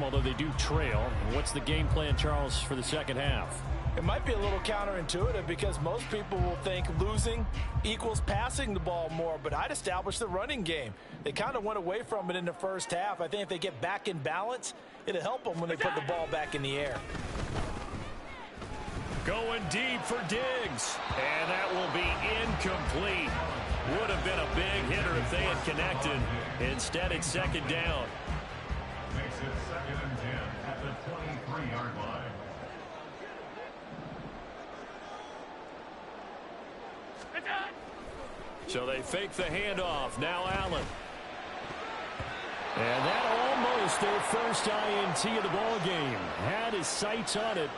although they do trail. What's the game plan, Charles, for the second half? It might be a little counterintuitive because most people will think losing equals passing the ball more, but I'd establish the running game. They kind of went away from it in the first half. I think if they get back in balance, it'll help them when they put the ball back in the air. Going deep for Diggs, and that will be incomplete. Would have been a big hitter if they had connected. Instead, it's second down. Makes it 2nd and 10 at the 23-yard line. So they fake the handoff. Now Allen. And that almost their first INT of the ball game. Had his sights on it,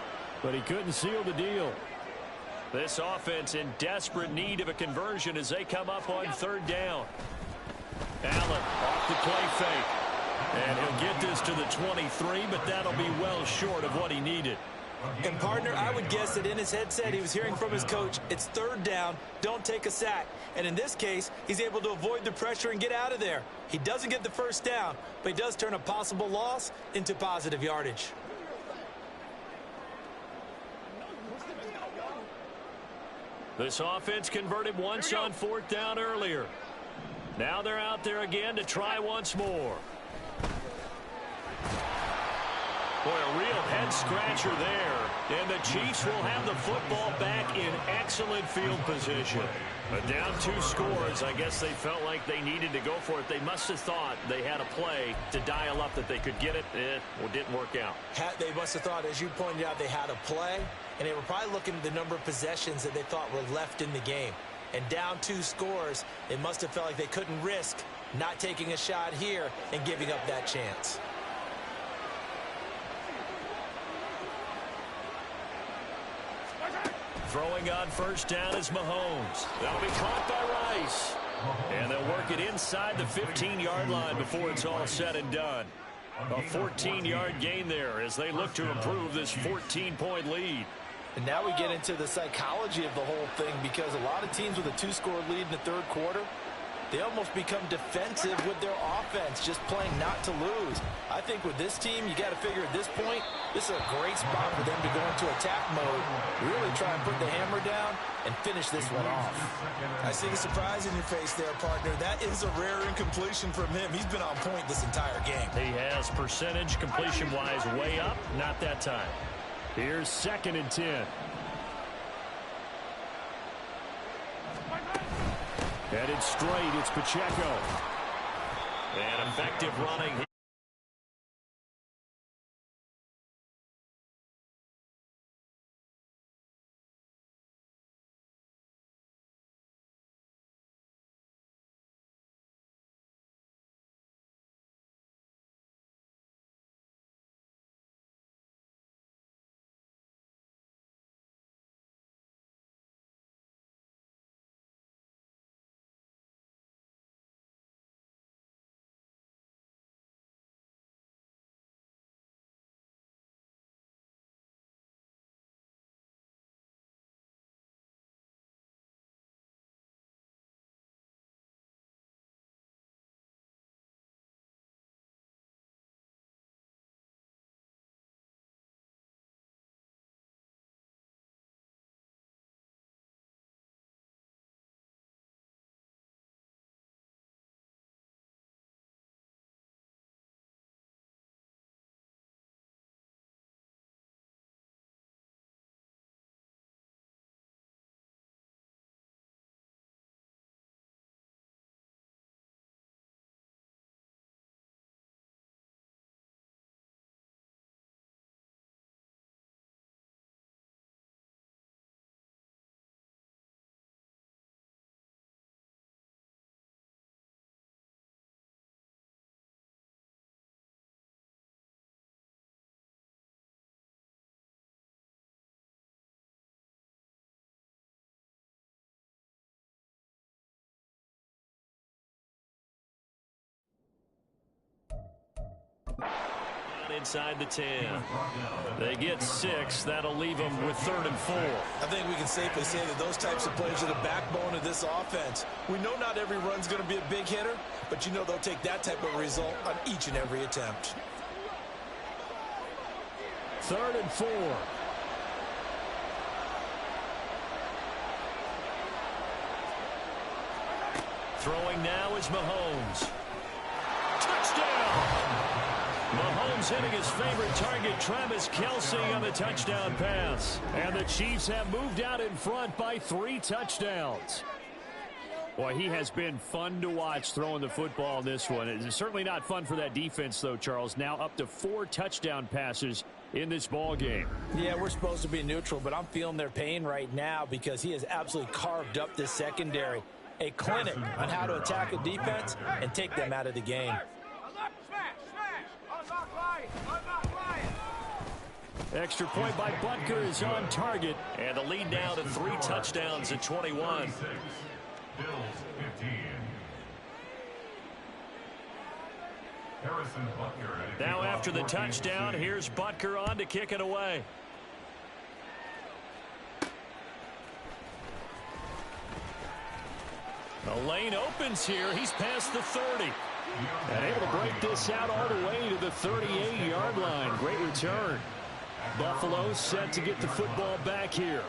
but he couldn't seal the deal. This offense in desperate need of a conversion as they come up on third down. Allen off the play fake. And he'll get this to the 23, but that'll be well short of what he needed. And, partner, I would guess that in his headset he was hearing from his coach, it's third down, don't take a sack. And in this case, he's able to avoid the pressure and get out of there. He doesn't get the first down, but he does turn a possible loss into positive yardage. This offense converted once on fourth down earlier. Now they're out there again to try once more. Boy, a real head-scratcher there. And the Chiefs will have the football back in excellent field position. But down 2 scores, I guess they felt like they needed to go for it. They must have thought they had a play to dial up that they could get it. It didn't work out. They must have thought, as you pointed out, they had a play. And they were probably looking at the number of possessions that they thought were left in the game. And down 2 scores, they must have felt like they couldn't risk not taking a shot here and giving up that chance. Throwing on first down is Mahomes. That'll be caught by Rice. And they'll work it inside the 15-yard line before it's all said and done. A 14-yard gain there as they look to improve this 14-point lead. And now we get into the psychology of the whole thing, because a lot of teams with a 2-score lead in the third quarter, they almost become defensive with their offense, just playing not to lose. I think with this team, you got to figure at this point, this is a great spot for them to go into attack mode, really try and put the hammer down and finish this one off. I see the surprise in your face there, partner. That is a rare incompletion from him. He's been on point this entire game. He has percentage completion-wise way up, not that time. Here's 2nd and 10. Headed straight, it's Pacheco. And effective running. Inside the 10. They get 6. That'll leave them with 3rd and 4. I think we can safely say that those types of plays are the backbone of this offense. We know not every run's going to be a big hitter, but you know they'll take that type of result on each and every attempt. 3rd and 4. Throwing now is Mahomes. Touchdown! Mahomes hitting his favorite target, Travis Kelce, on the touchdown pass. And the Chiefs have moved out in front by 3 touchdowns. Boy, he has been fun to watch throwing the football in this one. It's certainly not fun for that defense, though, Charles. Now up to 4 touchdown passes in this ball game. Yeah, we're supposed to be neutral, but I'm feeling their pain right now because he has absolutely carved up this secondary. A clinic on how to attack a defense and take them out of the game. Extra point by Butker is on target. And the lead now to 3 touchdowns at 21. Bills 15. Harrison Butker. Now after the touchdown, here's Butker on to kick it away. The lane opens here. He's past the 30. And able to break this out all the way to the 38-yard line. Great return. Buffalo set to get the football back here.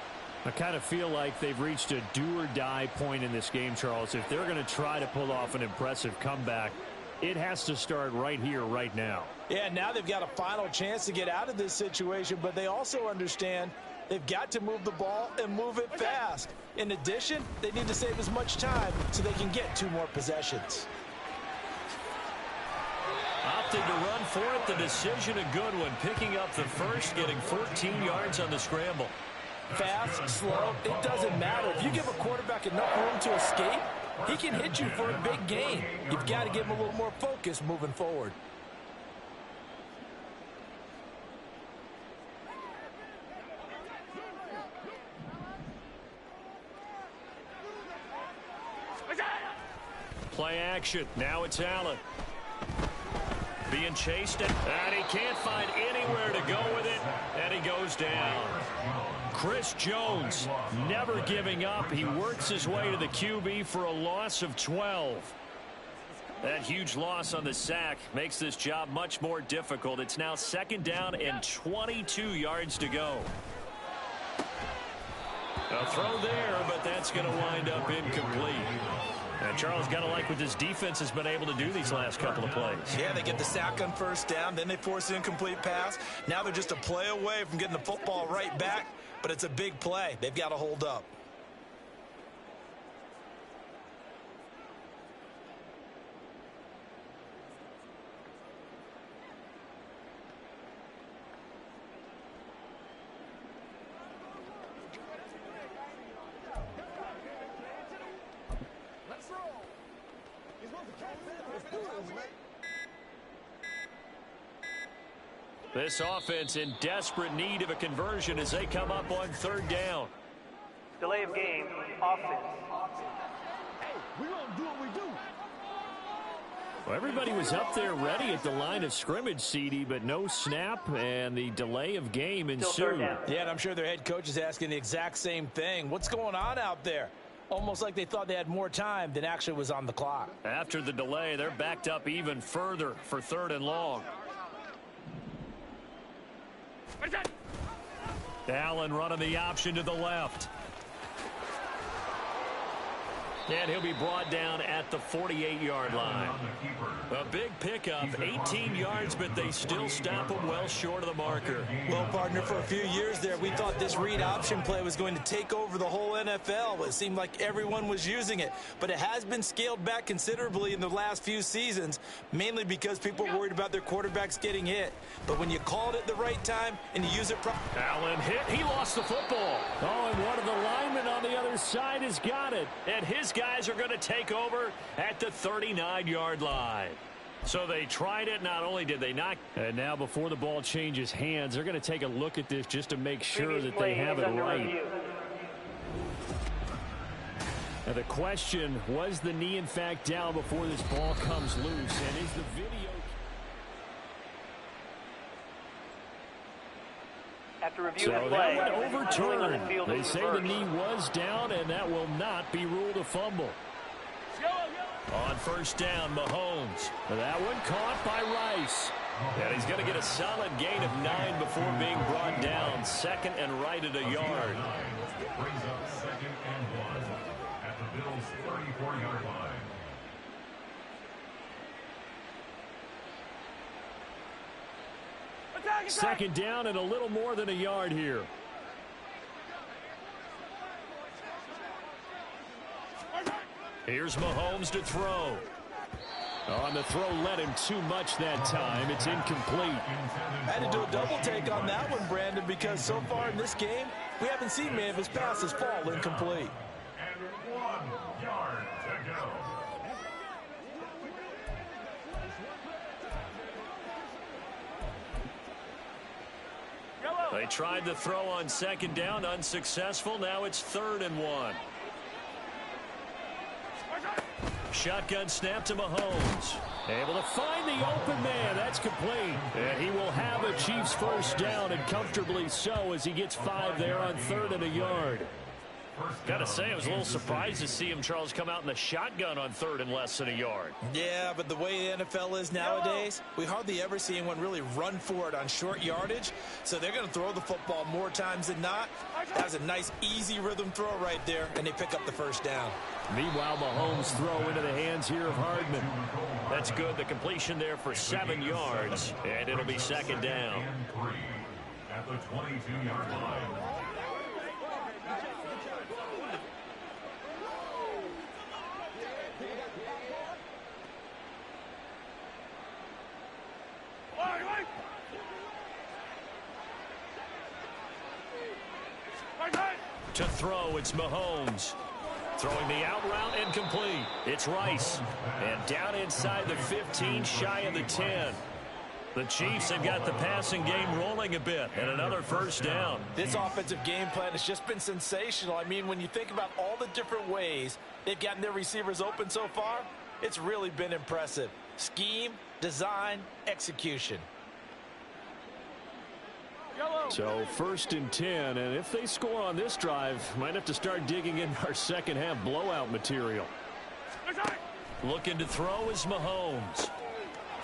I kind of feel like they've reached a do-or-die point in this game, Charles. If they're going to try to pull off an impressive comeback, it has to start right here, right now. Yeah, now they've got a final chance to get out of this situation, but they also understand they've got to move the ball and move it fast. In addition, they need to save as much time so they can get 2 more possessions. Opting to run for it. The decision a good one. Picking up the first, getting 14 yards on the scramble. Fast, slow, it doesn't matter. If you give a quarterback enough room to escape, he can hit you for a big gain. You've got to give him a little more focus moving forward. Play action. Now it's Allen. Being chased, and he can't find anywhere to go with it, and he goes down. Chris Jones never giving up. He works his way to the QB for a loss of 12. That huge loss on the sack makes this job much more difficult. It's now 2nd down and 22 yards to go. A throw there, but that's going to wind up incomplete. And Charles, got to like what this defense has been able to do these last couple of plays. Yeah, they get the sack on 1st down, then they force an incomplete pass. Now they're just a play away from getting the football right back, but it's a big play. They've got to hold up. This offense in desperate need of a conversion as they come up on 3rd down. Delay of game, offense. Hey, we're going to do what we do. Well, everybody was up there ready at the line of scrimmage, CD, but no snap, and the delay of game ensued. Yeah, and I'm sure their head coach is asking the exact same thing. What's going on out there? Almost like they thought they had more time than actually was on the clock. After the delay, they're backed up even further for 3rd and long. Allen running the option to the left. And he'll be brought down at the 48-yard line. A big pickup, 18 yards, but they still stop him well short of the marker. Well, partner, for a few years there, we thought this read option play was going to take over the whole NFL. It seemed like everyone was using it. But it has been scaled back considerably in the last few seasons, mainly because people were worried about their quarterbacks getting hit. But when you call it at the right time and you use it properly. Allen hit. He lost the football. Oh, and one of the linemen on the other side has got it. And his guys are going to take over at the 39-yard line. So they tried it. Not only did they not. And now before the ball changes hands, they're going to take a look at this just to make sure that they have it right. Now the question, was the knee in fact down before this ball comes loose? And is the video... After review So and that play, one overturned. The They say the knee was down, and that will not be ruled a fumble. On 1st down, Mahomes. That one caught by Rice. And he's going to get a solid gain of 9 before being brought down. Second and right at a yard. Brings up 2nd and 1 at the Bills' 34-yard line. Second down and a little more than a yard here. Here's Mahomes to throw. On the throw, led him too much that time. It's incomplete. I had to do a double take on that one, Brandon, because so far in this game, we haven't seen many of his passes fall incomplete. And 1 yard to go. They tried the throw on second down, unsuccessful. Now it's 3rd and 1. Shotgun snap to Mahomes. Able to find the open man. That's complete. And he will have a Chiefs first down, and comfortably so, as he gets 5 there on 3rd and a yard. Got to say, I was a little surprised to see him, Charles, come out in the shotgun on 3rd and less than a yard. Yeah, but the way the NFL is nowadays, we hardly ever see anyone really run for it on short yardage. So they're going to throw the football more times than not. That's a nice, easy rhythm throw right there, and they pick up the first down. Meanwhile, Mahomes throw into the hands here of Hardman. That's good. The completion there for 7 yards, and it'll be 2nd down. And 3 at the 22-yard line. To throw, it's Mahomes. Throwing the out route, incomplete. It's Rice. And down inside the 15, shy of the 10. The Chiefs have got the passing game rolling a bit, and another first down. This offensive game plan has just been sensational. I mean, when you think about all the different ways they've gotten their receivers open so far, it's really been impressive. Scheme, design, execution. So 1st and 10, and if they score on this drive, might have to start digging in our second half blowout material. Looking to throw is Mahomes.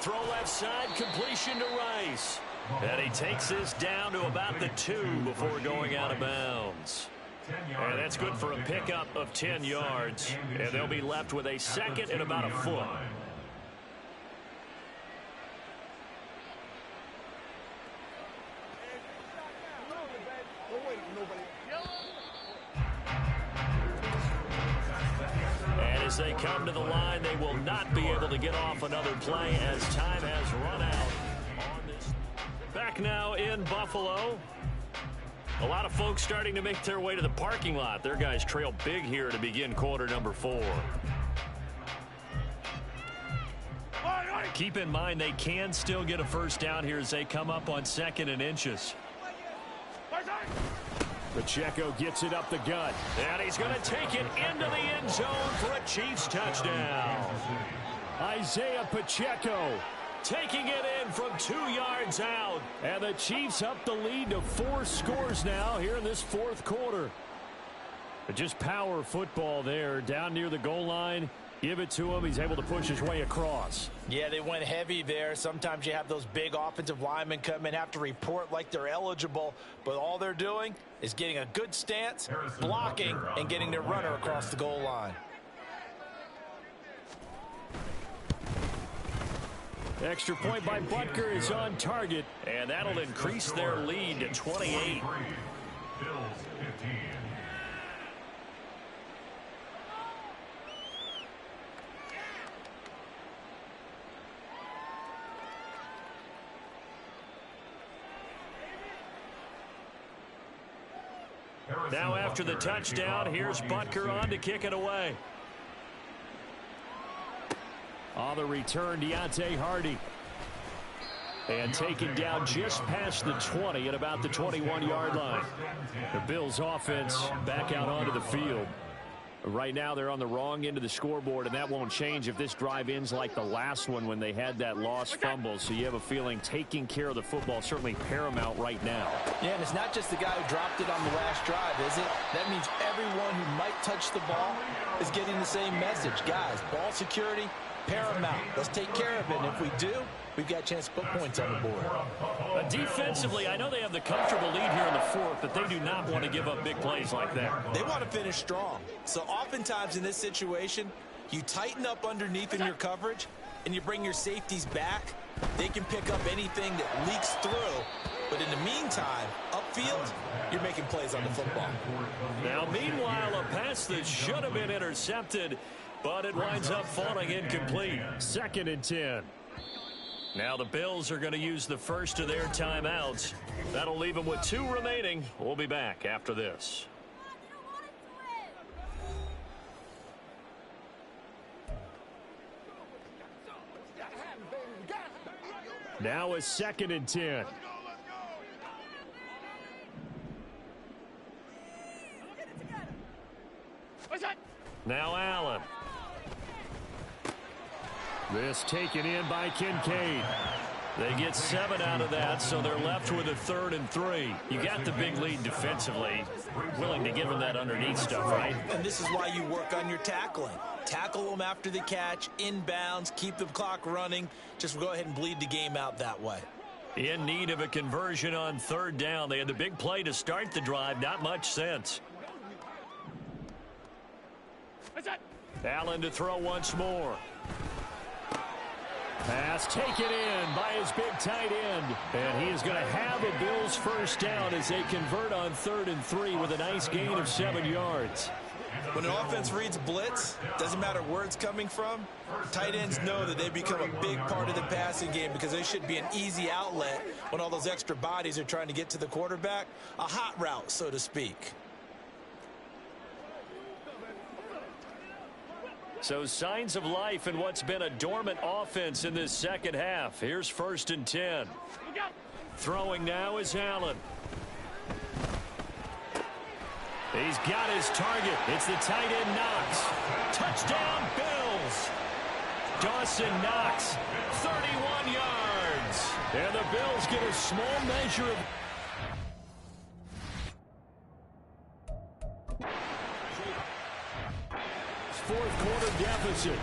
Throw left side, completion to Rice. And he takes this down to about the 2 before going out of bounds. And that's good for a pickup of 10 yards. And they'll be left with a 2nd and about a foot. And as they come to the line, they will not be able to get off another play as time has run out on this. Back now in Buffalo. A lot of folks starting to make their way to the parking lot. Their guys trail big here to begin quarter number 4. Keep in mind they can still get a first down here as they come up on 2nd and inches. Pacheco gets it up the gut. And he's going to take it into the end zone for a Chiefs touchdown. Isaiah Pacheco taking it in from 2 yards out. And the Chiefs up the lead to 4 scores now here in this 4th quarter. But just power football there down near the goal line. Give it to him. He's able to push his way across. Yeah, they went heavy there. Sometimes you have those big offensive linemen come in, have to report like they're eligible, but all they're doing is getting a good stance, blocking, and getting their runner across the goal line. Extra point by Butker is on target, and that'll increase their lead to 28. Bills 15. Now after the touchdown, here's Butker on to kick it away. On the return, Deontay Hardy. And taken down just past the 20 at about the 21-yard line. The Bills offense back out onto the field. Right now they're on the wrong end of the scoreboard, and that won't change if this drive ends like the last one when they had that lost fumble. So you have a feeling taking care of the football is certainly paramount right now. Yeah, and it's not just the guy who dropped it on the last drive, is it? That means everyone who might touch the ball is getting the same message. Guys, ball security, paramount. Let's take care of it. And if we do, we've got a chance to put points on the board. Defensively, I know they have the comfortable lead here in the fourth, but they do not want to give up big plays like that. They want to finish strong. So oftentimes in this situation, you tighten up underneath in your coverage, and you bring your safeties back. They can pick up anything that leaks through. But in the meantime, upfield, you're making plays on the football. Now, meanwhile, a pass that should have been intercepted, but it winds up falling incomplete. 2nd and 10. Now the Bills are going to use the first of their timeouts. That'll leave them with 2 remaining. We'll be back after this. Now a 2nd and 10. Now Allen. This taken in by Kincaid. They get 7 out of that, so they're left with a 3rd and 3. You got the big lead defensively. Willing to give them that underneath stuff, right? And this is why you work on your tackling. Tackle them after the catch, inbounds, keep the clock running. Just go ahead and bleed the game out that way. In need of a conversion on 3rd down. They had the big play to start the drive. Not much sense. Allen to throw once more. Pass taken in by his big tight end. And he is going to have a Bills first down as they convert on 3rd and 3 with a nice gain of 7 yards. When an offense reads blitz, doesn't matter where it's coming from, tight ends know that they become a big part of the passing game because they should be an easy outlet when all those extra bodies are trying to get to the quarterback. A hot route, so to speak. So signs of life in what's been a dormant offense in this second half. Here's 1st and 10. Throwing now is Allen. He's got his target. It's the tight end Knox. Touchdown Bills. Dawson Knox, 31 yards. And the Bills get a small measure of... Fourth quarter deficit.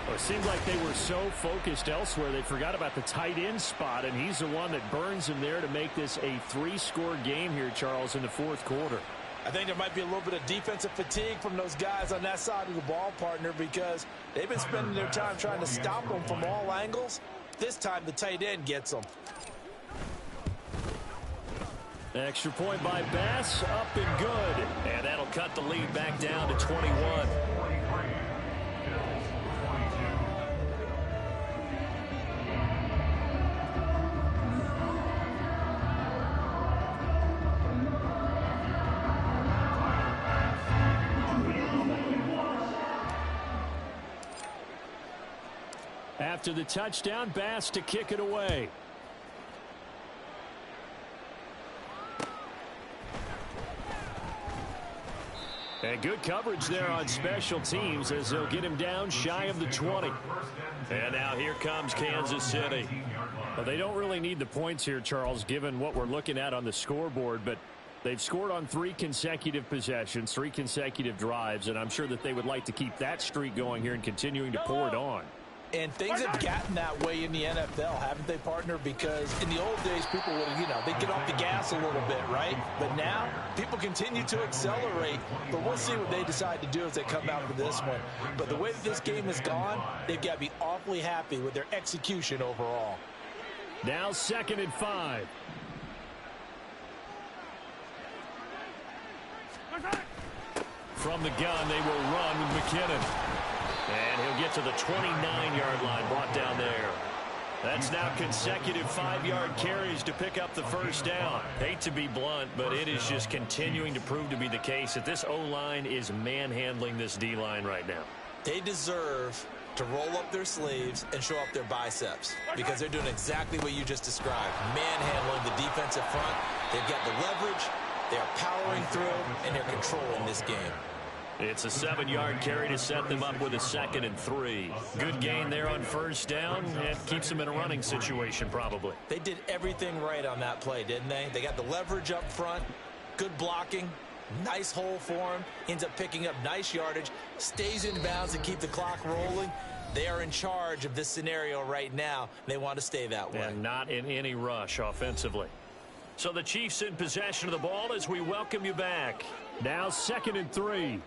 Well, it seemed like they were so focused elsewhere they forgot about the tight end spot, and he's the one that burns him there to make this a 3-score game here, Charles, in the fourth quarter. I think there might be a little bit of defensive fatigue from those guys on that side of the ball, partner, because they've been spending their time trying to stop them from all angles. This time the tight end gets them. Extra point by Bass, up and good. And that'll cut the lead back down to 21. After the touchdown, Bass to kick it away. And good coverage there on special teams as they'll get him down shy of the 20. And now here comes Kansas City. Well, they don't really need the points here, Charles, given what we're looking at on the scoreboard, but they've scored on 3 consecutive possessions, 3 consecutive drives, and I'm sure that they would like to keep that streak going here and continuing to pour it on. And things have gotten that way in the NFL, haven't they, partner? Because in the old days, people would, they'd get off the gas a little bit, right? But now, people continue to accelerate. But we'll see what they decide to do as they come out for this one. But the way that this game has gone, they've got to be awfully happy with their execution overall. Now 2nd and 5. From the gun, they will run with McKinnon. And he'll get to the 29-yard line, brought down there. That's now consecutive 5-yard carries to pick up the first down. Hate to be blunt, but it is just continuing to prove to be the case that this O-line is manhandling this D-line right now. They deserve to roll up their sleeves and show up their biceps because they're doing exactly what you just described, manhandling the defensive front. They've got the leverage, they're powering through, and they're controlling this game. It's a 7-yard carry to set them up with a 2nd and 3. Good gain there on first down. It keeps them in a running situation probably. They did everything right on that play, didn't they? They got the leverage up front, good blocking, nice hole for him, ends up picking up nice yardage, stays in bounds to keep the clock rolling. They are in charge of this scenario right now. They want to stay that way. And not in any rush offensively. So the Chiefs in possession of the ball as we welcome you back. Now 2nd and 3.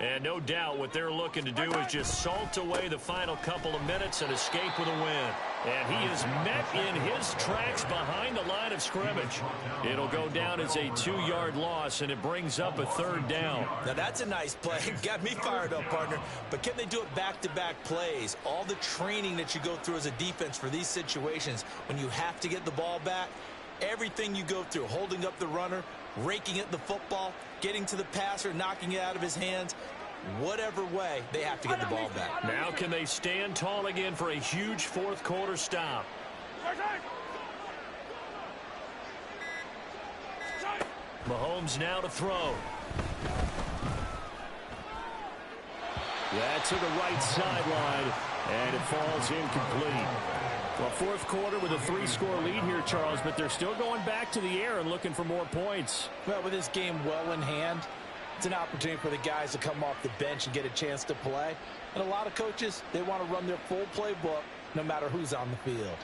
And no doubt what they're looking to do is just salt away the final couple of minutes and escape with a win. And he is met in his tracks behind the line of scrimmage. It'll go down as a 2-yard loss, and it brings up a 3rd down. Now that's a nice play. Got me fired up, partner. But can they do it back-to-back plays? All the training that you go through as a defense for these situations, when you have to get the ball back, everything you go through, holding up the runner, raking at the football, getting to the passer, knocking it out of his hands, whatever way, they have to get the ball back. Now can they stand tall again for a huge 4th quarter stop? Mahomes now to throw. That to the right sideline, and it falls incomplete. Well, 4th quarter with a 3-score lead here, Charles, but they're still going back to the air and looking for more points. Well, with this game well in hand, it's an opportunity for the guys to come off the bench and get a chance to play. And a lot of coaches, they want to run their full playbook no matter who's on the field.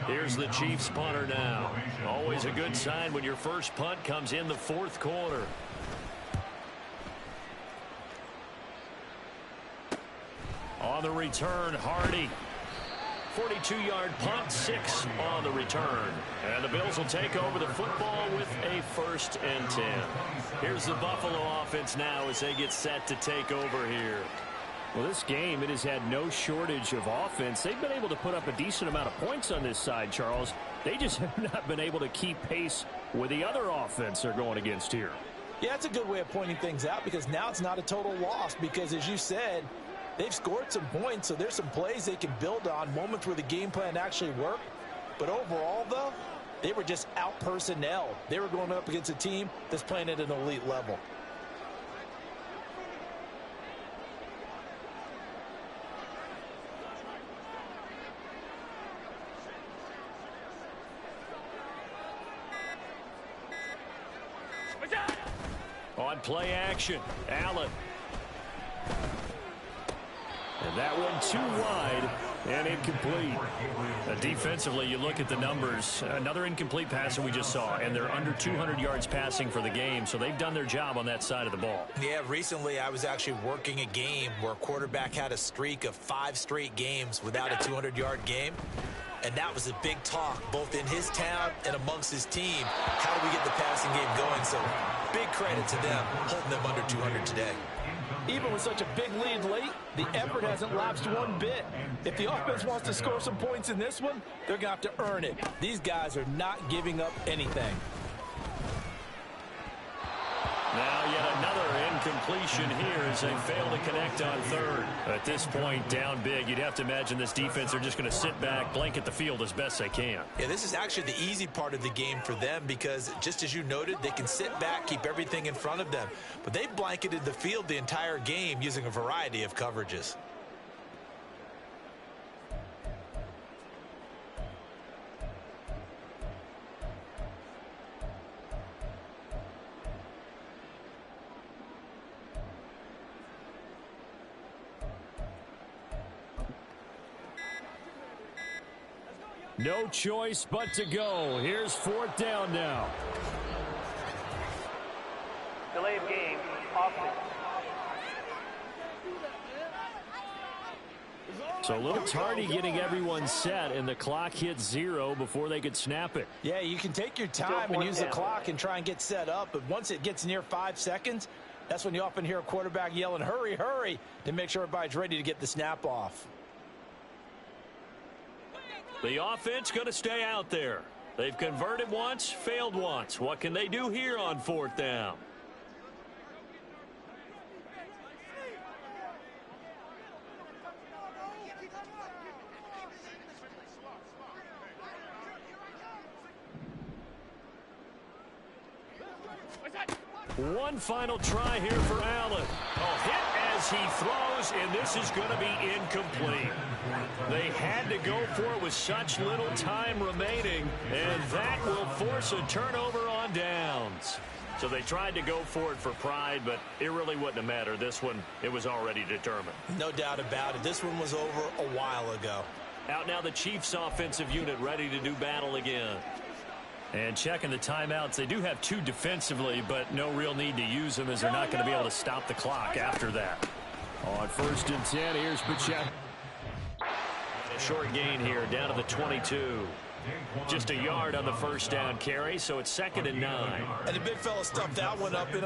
Here's the Chiefs punter now. Always a good sign when your first punt comes in the 4th quarter. On the return, Hardy. 42-yard punt, 6 on the return. And the Bills will take over the football with a 1st and 10. Here's the Buffalo offense now as they get set to take over here. Well, this game, it has had no shortage of offense. They've been able to put up a decent amount of points on this side, Charles. They just have not been able to keep pace with the other offense they're going against here. Yeah, that's a good way of pointing things out because now it's not a total loss because, as you said, they've scored some points, so there's some plays they can build on, moments where the game plan actually worked. But overall, though, they were just out-personnel. They were going up against a team that's playing at an elite level. On play action, Allen. And that one too wide and incomplete. Defensively, you look at the numbers. Another incomplete pass that we just saw, and they're under 200 yards passing for the game, so they've done their job on that side of the ball. Yeah, recently I was actually working a game where a quarterback had a streak of 5 straight games without a 200-yard game. And that was a big talk, both in his town and amongst his team. How do we get the passing game going? So big credit to them, holding them under 200 today. Even with such a big lead late, the effort hasn't lapsed one bit. If the offense wants to score some points in this one, they're going to have to earn it. These guys are not giving up anything. Now yet another incompletion here as they fail to connect on 3rd. At this point, down big, you'd have to imagine this defense are just going to sit back, blanket the field as best they can. Yeah, this is actually the easy part of the game for them because, just as you noted, they can sit back, keep everything in front of them. But they've blanketed the field the entire game using a variety of coverages. No choice but to go. Here's 4th down now. Delay of game, offense. So a little tardy getting everyone set, and the clock hit 0 before they could snap it. Yeah, you can take your time and use the clock and try and get set up, but once it gets near 5 seconds, that's when you often hear a quarterback yelling, hurry, hurry, to make sure everybody's ready to get the snap off. The offense going to stay out there. They've converted once, failed once. What can they do here on 4th down? One final try here for Allen. Hit as he throws, and this is going to be incomplete. They had to go for it with such little time remaining, and that will force a turnover on downs. So they tried to go for it for pride, but it really wouldn't have mattered. This one, it was already determined. No doubt about it. This one was over a while ago. Out now the Chiefs offensive unit ready to do battle again. And checking the timeouts, they do have 2 defensively, but no real need to use them as they're not going to be able to stop the clock after that. On 1st and 10, here's Pacheco. A short gain here, down to the 22. Just a yard on the first down carry, so it's 2nd and 9. And the big fella stuffed that one up in